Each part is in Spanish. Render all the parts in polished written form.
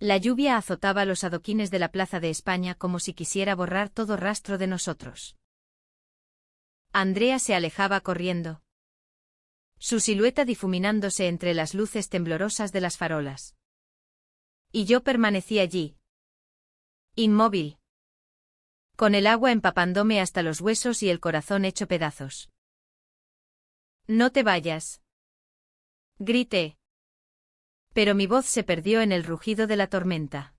La lluvia azotaba los adoquines de la Plaza de España como si quisiera borrar todo rastro de nosotros. Andrea se alejaba corriendo, su silueta difuminándose entre las luces temblorosas de las farolas. Y yo permanecí allí, inmóvil, con el agua empapándome hasta los huesos y el corazón hecho pedazos. «No te vayas», grité. Pero mi voz se perdió en el rugido de la tormenta.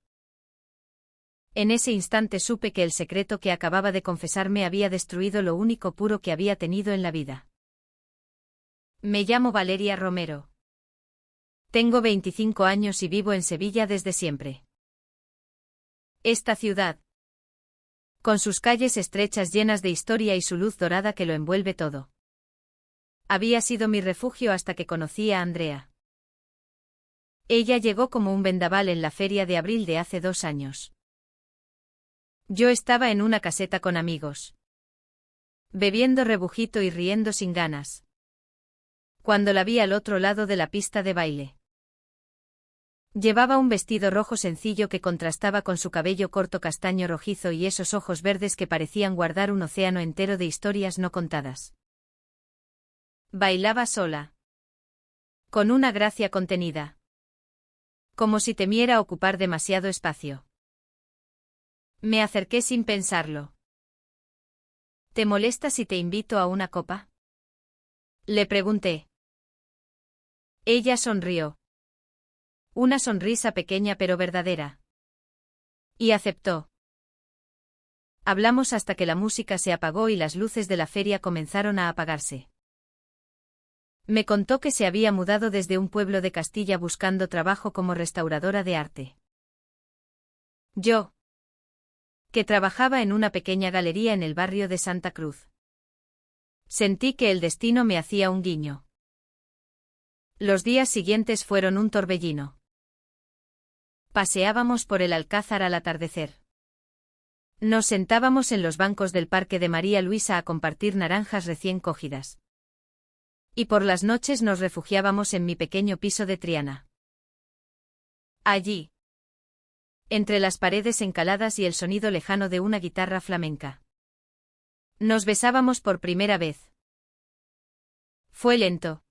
En ese instante supe que el secreto que acababa de confesarme había destruido lo único puro que había tenido en la vida. Me llamo Valeria Romero. Tengo 25 años y vivo en Sevilla desde siempre. Esta ciudad, con sus calles estrechas llenas de historia y su luz dorada que lo envuelve todo, había sido mi refugio hasta que conocí a Andrea. Ella llegó como un vendaval en la feria de abril de hace 2 años. Yo estaba en una caseta con amigos, bebiendo rebujito y riendo sin ganas, cuando la vi al otro lado de la pista de baile. Llevaba un vestido rojo sencillo que contrastaba con su cabello corto castaño rojizo y esos ojos verdes que parecían guardar un océano entero de historias no contadas. Bailaba sola, con una gracia contenida, como si temiera ocupar demasiado espacio. Me acerqué sin pensarlo. ¿Te molesta si te invito a una copa?, le pregunté. Ella sonrió. Una sonrisa pequeña pero verdadera. Y aceptó. Hablamos hasta que la música se apagó y las luces de la feria comenzaron a apagarse. Me contó que se había mudado desde un pueblo de Castilla buscando trabajo como restauradora de arte. Yo, que trabajaba en una pequeña galería en el barrio de Santa Cruz, sentí que el destino me hacía un guiño. Los días siguientes fueron un torbellino. Paseábamos por el Alcázar al atardecer. Nos sentábamos en los bancos del Parque de María Luisa a compartir naranjas recién cogidas. Y por las noches nos refugiábamos en mi pequeño piso de Triana. Allí, entre las paredes encaladas y el sonido lejano de una guitarra flamenca, nos besábamos por primera vez. Fue lento,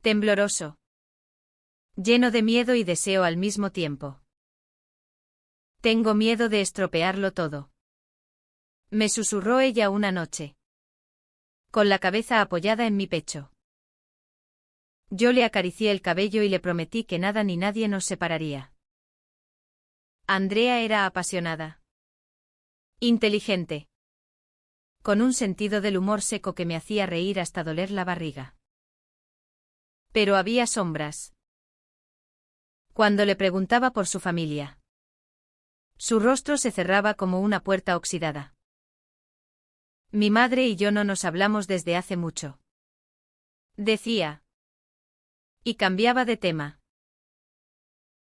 tembloroso, lleno de miedo y deseo al mismo tiempo. Tengo miedo de estropearlo todo, me susurró ella una noche, con la cabeza apoyada en mi pecho. Yo le acaricié el cabello y le prometí que nada ni nadie nos separaría. Andrea era apasionada, inteligente, con un sentido del humor seco que me hacía reír hasta doler la barriga. Pero había sombras. Cuando le preguntaba por su familia, su rostro se cerraba como una puerta oxidada. Mi madre y yo no nos hablamos desde hace mucho, decía. Y cambiaba de tema.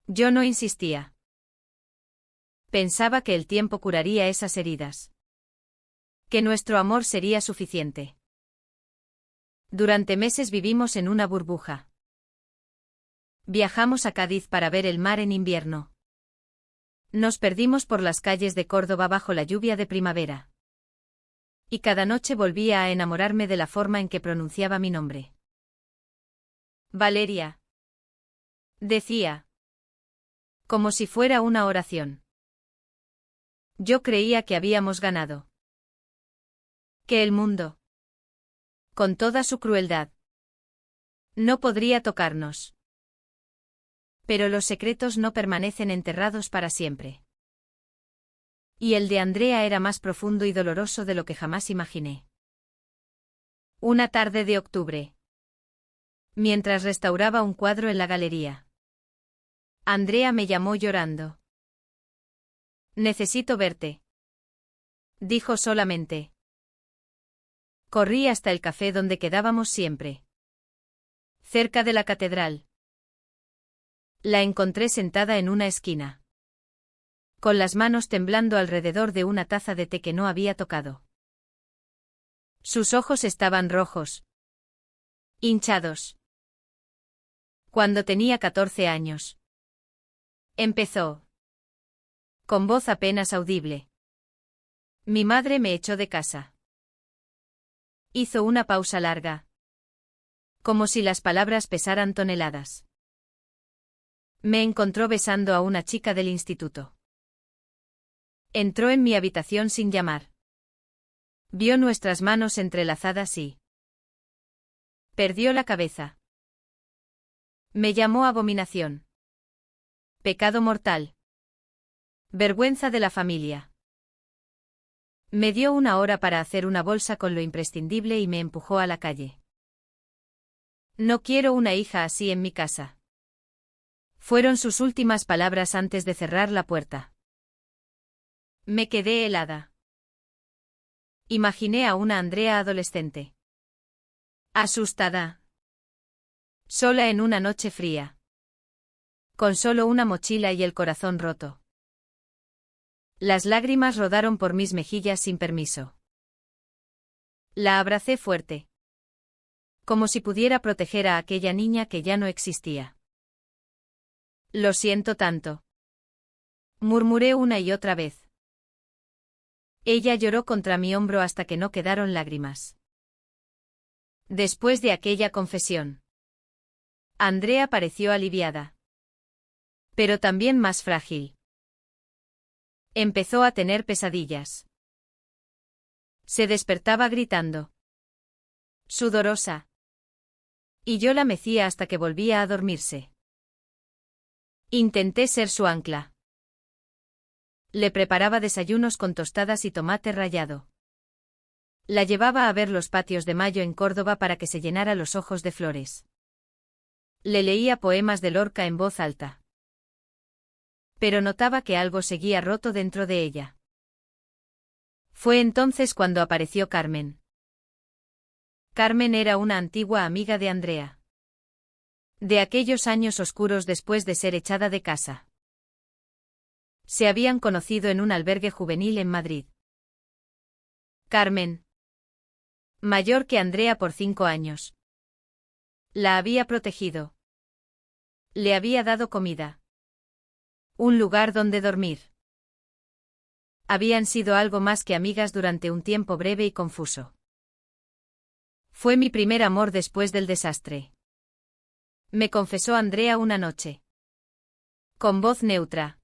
Yo no insistía. Pensaba que el tiempo curaría esas heridas, que nuestro amor sería suficiente. Durante meses vivimos en una burbuja. Viajamos a Cádiz para ver el mar en invierno. Nos perdimos por las calles de Córdoba bajo la lluvia de primavera. Y cada noche volvía a enamorarme de la forma en que pronunciaba mi nombre. Valeria, decía, como si fuera una oración. Yo creía que habíamos ganado. Que el mundo, con toda su crueldad, no podría tocarnos. Pero los secretos no permanecen enterrados para siempre. Y el de Andrea era más profundo y doloroso de lo que jamás imaginé. Una tarde de octubre, mientras restauraba un cuadro en la galería, Andrea me llamó llorando. Necesito verte, dijo solamente. Corrí hasta el café donde quedábamos siempre, cerca de la catedral. La encontré sentada en una esquina, con las manos temblando alrededor de una taza de té que no había tocado. Sus ojos estaban rojos, hinchados. Cuando tenía 14 años, Empezó. Con voz apenas audible. Mi madre me echó de casa. Hizo una pausa larga. Como si las palabras pesaran toneladas. Me encontró besando a una chica del instituto. Entró en mi habitación sin llamar. Vio nuestras manos entrelazadas y perdió la cabeza. Me llamó abominación. Pecado mortal. Vergüenza de la familia. Me dio 1 hora para hacer una bolsa con lo imprescindible y me empujó a la calle. No quiero una hija así en mi casa. Fueron sus últimas palabras antes de cerrar la puerta. Me quedé helada. Imaginé a una Andrea adolescente. Asustada. Sola en una noche fría. Con solo una mochila y el corazón roto. Las lágrimas rodaron por mis mejillas sin permiso. La abracé fuerte. Como si pudiera proteger a aquella niña que ya no existía. Lo siento tanto. Murmuré una y otra vez. Ella lloró contra mi hombro hasta que no quedaron lágrimas. Después de aquella confesión, Andrea pareció aliviada. Pero también más frágil. Empezó a tener pesadillas. Se despertaba gritando. Sudorosa. Y yo la mecía hasta que volvía a dormirse. Intenté ser su ancla. Le preparaba desayunos con tostadas y tomate rallado. La llevaba a ver los patios de Mayo en Córdoba para que se llenara los ojos de flores. Le leía poemas de Lorca en voz alta. Pero notaba que algo seguía roto dentro de ella. Fue entonces cuando apareció Carmen. Carmen era una antigua amiga de Andrea. De aquellos años oscuros después de ser echada de casa. Se habían conocido en un albergue juvenil en Madrid. Carmen, mayor que Andrea por 5 años. La había protegido. Le había dado comida. Un lugar donde dormir. Habían sido algo más que amigas durante un tiempo breve y confuso. Fue mi primer amor después del desastre. Me confesó Andrea una noche. Con voz neutra.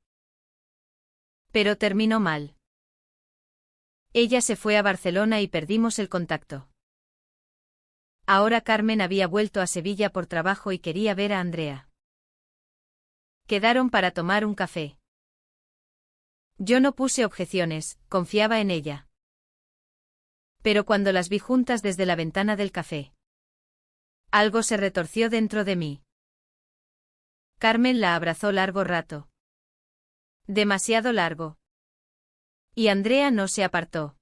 Pero terminó mal. Ella se fue a Barcelona y perdimos el contacto. Ahora Carmen había vuelto a Sevilla por trabajo y quería ver a Andrea. Quedaron para tomar un café. Yo no puse objeciones, confiaba en ella. Pero cuando las vi juntas desde la ventana del café, algo se retorció dentro de mí. Carmen la abrazó largo rato. Demasiado largo. Y Andrea no se apartó.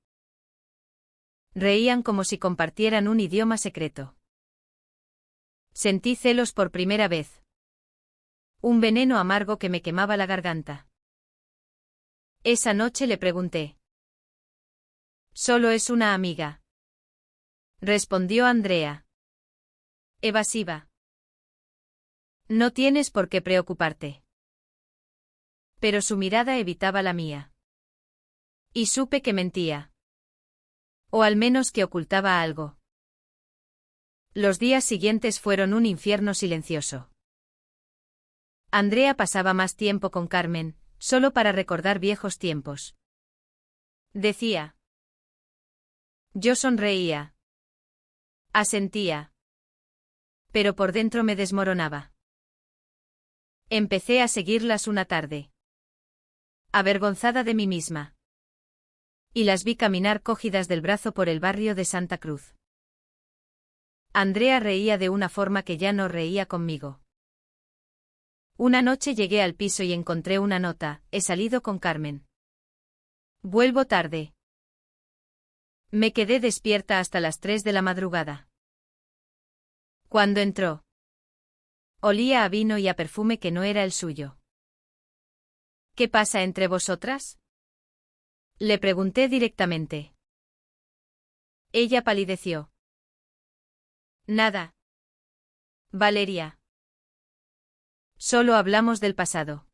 Reían como si compartieran un idioma secreto. Sentí celos por primera vez. Un veneno amargo que me quemaba la garganta. Esa noche le pregunté. Solo es una amiga. Respondió Andrea. Evasiva. No tienes por qué preocuparte. Pero su mirada evitaba la mía. Y supe que mentía. O al menos que ocultaba algo. Los días siguientes fueron un infierno silencioso. Andrea pasaba más tiempo con Carmen, solo para recordar viejos tiempos. Decía. Yo sonreía. Asentía. Pero por dentro me desmoronaba. Empecé a seguirlas una tarde. Avergonzada de mí misma. Y las vi caminar cogidas del brazo por el barrio de Santa Cruz. Andrea reía de una forma que ya no reía conmigo. Una noche llegué al piso y encontré una nota: he salido con Carmen. Vuelvo tarde. Me quedé despierta hasta las 3 de la madrugada. Cuando entró, olía a vino y a perfume que no era el suyo. ¿Qué pasa entre vosotras? Le pregunté directamente. Ella palideció. Nada. Valeria. Solo hablamos del pasado.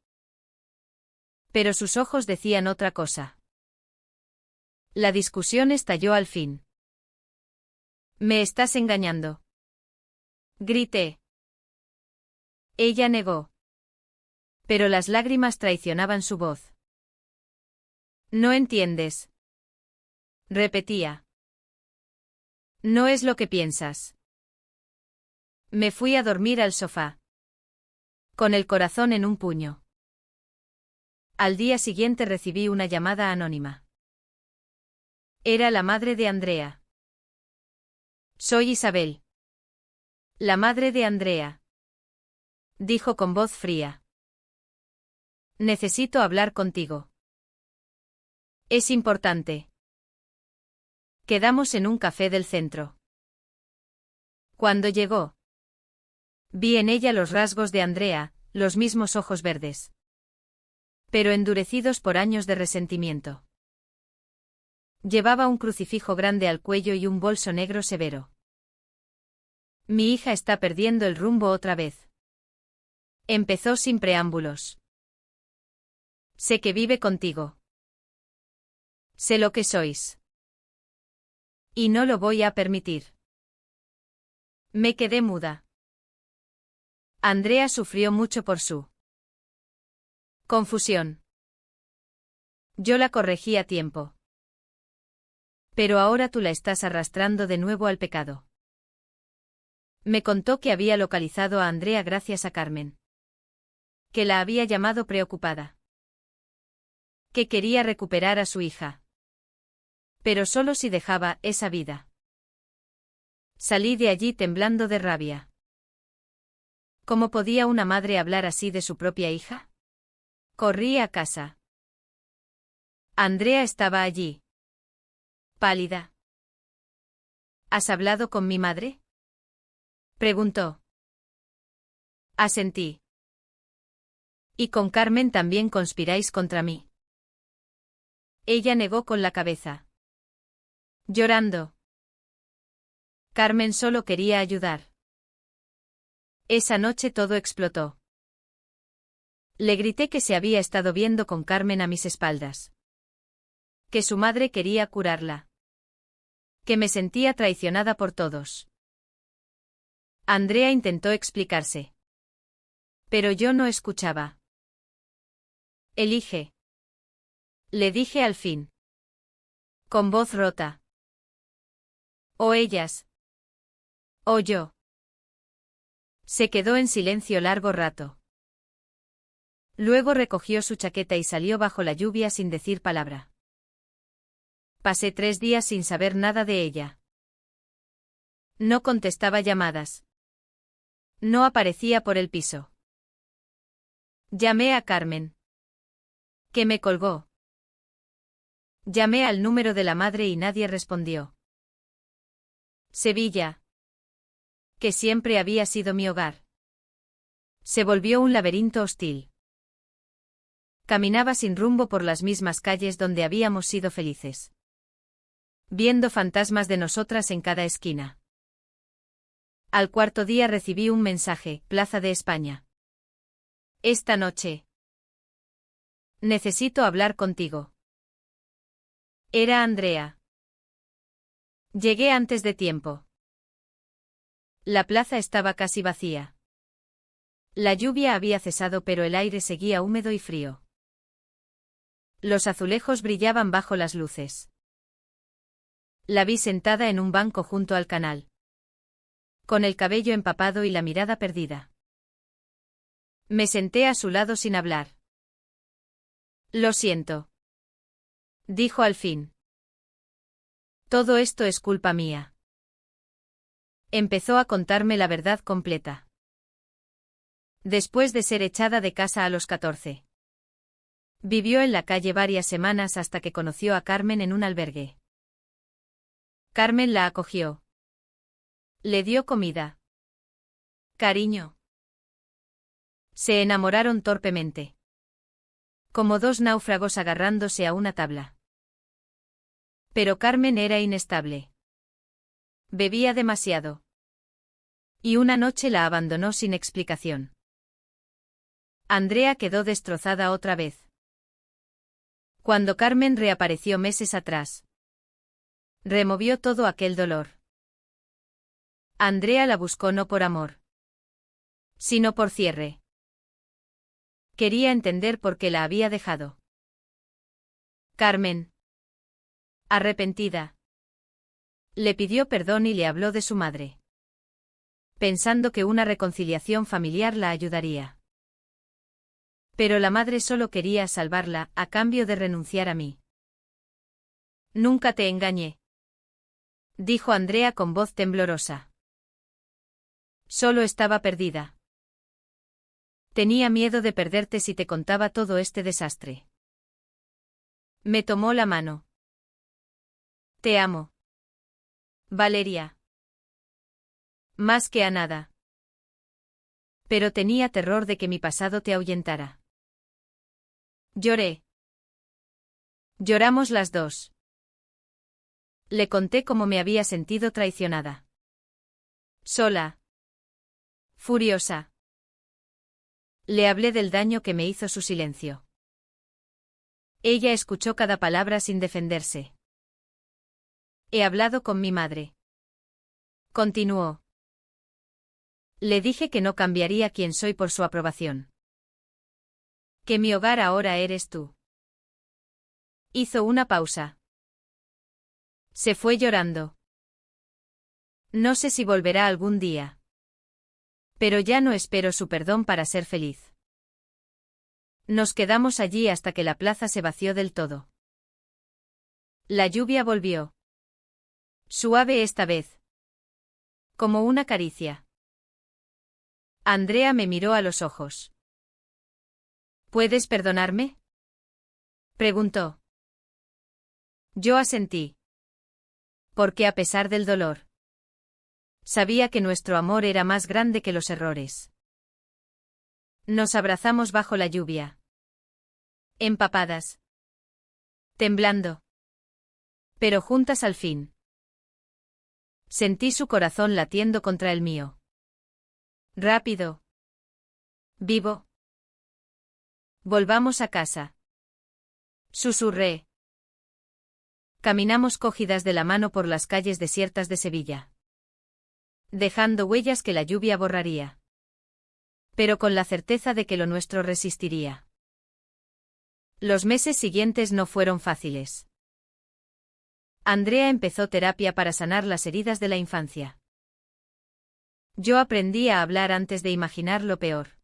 Pero sus ojos decían otra cosa. La discusión estalló al fin. «Me estás engañando», grité. Ella negó. Pero las lágrimas traicionaban su voz. «No entiendes», repetía. «No es lo que piensas». Me fui a dormir al sofá, con el corazón en un puño. Al día siguiente recibí una llamada anónima. Era la madre de Andrea. «Soy Isabel». «La madre de Andrea», dijo con voz fría. «Necesito hablar contigo. Es importante». Quedamos en un café del centro. Cuando llegó, vi en ella los rasgos de Andrea, los mismos ojos verdes, pero endurecidos por años de resentimiento. Llevaba un crucifijo grande al cuello y un bolso negro severo. «Mi hija está perdiendo el rumbo otra vez», empezó sin preámbulos. «Sé que vive contigo. Sé lo que sois. Y no lo voy a permitir». Me quedé muda. Andrea sufrió mucho por su confusión. Yo la corregí a tiempo. Pero ahora tú la estás arrastrando de nuevo al pecado. Me contó que había localizado a Andrea gracias a Carmen. Que la había llamado preocupada. Que quería recuperar a su hija. Pero solo si dejaba esa vida. Salí de allí temblando de rabia. ¿Cómo podía una madre hablar así de su propia hija? Corrí a casa. Andrea estaba allí. Pálida. ¿Has hablado con mi madre?, preguntó. Asentí. ¿Y con Carmen también conspiráis contra mí? Ella negó con la cabeza. Llorando. Carmen solo quería ayudar. Esa noche todo explotó. Le grité que se había estado viendo con Carmen a mis espaldas. Que su madre quería curarla. Que me sentía traicionada por todos. Andrea intentó explicarse. Pero yo no escuchaba. Elige. Le dije al fin. Con voz rota. O ellas. O yo. Se quedó en silencio largo rato. Luego recogió su chaqueta y salió bajo la lluvia sin decir palabra. Pasé 3 días sin saber nada de ella. No contestaba llamadas. No aparecía por el piso. Llamé a Carmen. Que me colgó. Llamé al número de la madre y nadie respondió. Sevilla, que siempre había sido mi hogar, se volvió un laberinto hostil. Caminaba sin rumbo por las mismas calles donde habíamos sido felices, viendo fantasmas de nosotras en cada esquina. Al 4.º día recibí un mensaje: Plaza de España. Esta noche. Necesito hablar contigo. Era Andrea. Llegué antes de tiempo. La plaza estaba casi vacía. La lluvia había cesado, pero el aire seguía húmedo y frío. Los azulejos brillaban bajo las luces. La vi sentada en un banco junto al canal, con el cabello empapado y la mirada perdida. Me senté a su lado sin hablar. Lo siento, dijo al fin. Todo esto es culpa mía. Empezó a contarme la verdad completa. Después de ser echada de casa a los 14. Vivió en la calle varias semanas hasta que conoció a Carmen en un albergue. Carmen la acogió. Le dio comida. Cariño. Se enamoraron torpemente. Como 2 náufragos agarrándose a una tabla. Pero Carmen era inestable. Bebía demasiado. Y una noche la abandonó sin explicación. Andrea quedó destrozada otra vez. Cuando Carmen reapareció meses atrás, removió todo aquel dolor. Andrea la buscó no por amor, sino por cierre. Quería entender por qué la había dejado. Carmen, arrepentida, le pidió perdón y le habló de su madre, pensando que una reconciliación familiar la ayudaría. Pero la madre solo quería salvarla, a cambio de renunciar a mí. Nunca te engañé, dijo Andrea con voz temblorosa. Solo estaba perdida. Tenía miedo de perderte si te contaba todo este desastre. Me tomó la mano. Te amo, Valeria. Más que a nada. Pero tenía terror de que mi pasado te ahuyentara. Lloré. Lloramos las dos. Le conté cómo me había sentido traicionada. Sola. Furiosa. Le hablé del daño que me hizo su silencio. Ella escuchó cada palabra sin defenderse. He hablado con mi madre. Continuó. Le dije que no cambiaría quien soy por su aprobación. Que mi hogar ahora eres tú. Hizo una pausa. Se fue llorando. No sé si volverá algún día. Pero ya no espero su perdón para ser feliz. Nos quedamos allí hasta que la plaza se vació del todo. La lluvia volvió. Suave esta vez. Como una caricia. Andrea me miró a los ojos. ¿Puedes perdonarme?, preguntó. Yo asentí. Porque a pesar del dolor, sabía que nuestro amor era más grande que los errores. Nos abrazamos bajo la lluvia. Empapadas. Temblando. Pero juntas al fin. Sentí su corazón latiendo contra el mío. Rápido. Vivo. Volvamos a casa. Susurré. Caminamos cogidas de la mano por las calles desiertas de Sevilla, dejando huellas que la lluvia borraría. Pero con la certeza de que lo nuestro resistiría. Los meses siguientes no fueron fáciles. Andrea empezó terapia para sanar las heridas de la infancia. Yo aprendí a hablar antes de imaginar lo peor.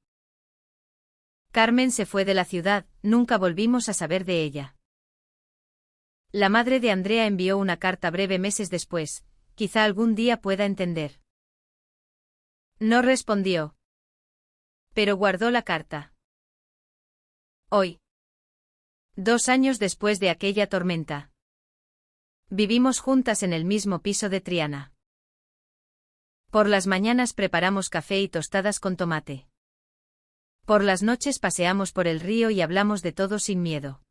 Carmen se fue de la ciudad, nunca volvimos a saber de ella. La madre de Andrea envió una carta breve meses después, quizá algún día pueda entender. No respondió. Pero guardó la carta. Hoy, 2 años después de aquella tormenta, vivimos juntas en el mismo piso de Triana. Por las mañanas preparamos café y tostadas con tomate. Por las noches paseamos por el río y hablamos de todo sin miedo.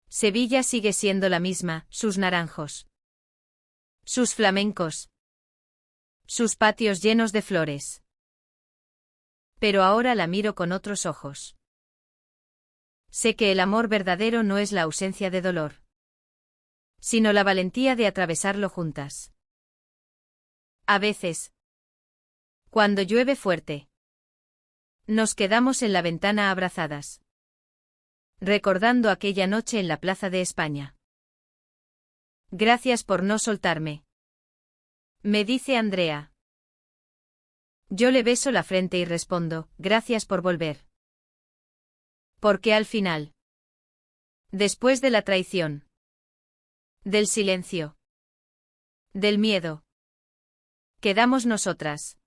Sevilla sigue siendo la misma, sus naranjos, sus flamencos, sus patios llenos de flores. Pero ahora la miro con otros ojos. Sé que el amor verdadero no es la ausencia de dolor, sino la valentía de atravesarlo juntas. A veces, cuando llueve fuerte, nos quedamos en la ventana abrazadas, recordando aquella noche en la Plaza de España. Gracias por no soltarme, me dice Andrea. Yo le beso la frente y respondo, gracias por volver. Porque al final, después de la traición, del silencio, del miedo, quedamos nosotras.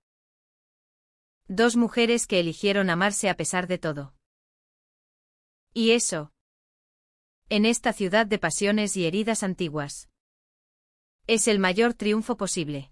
2 mujeres que eligieron amarse a pesar de todo. Y eso, en esta ciudad de pasiones y heridas antiguas, es el mayor triunfo posible.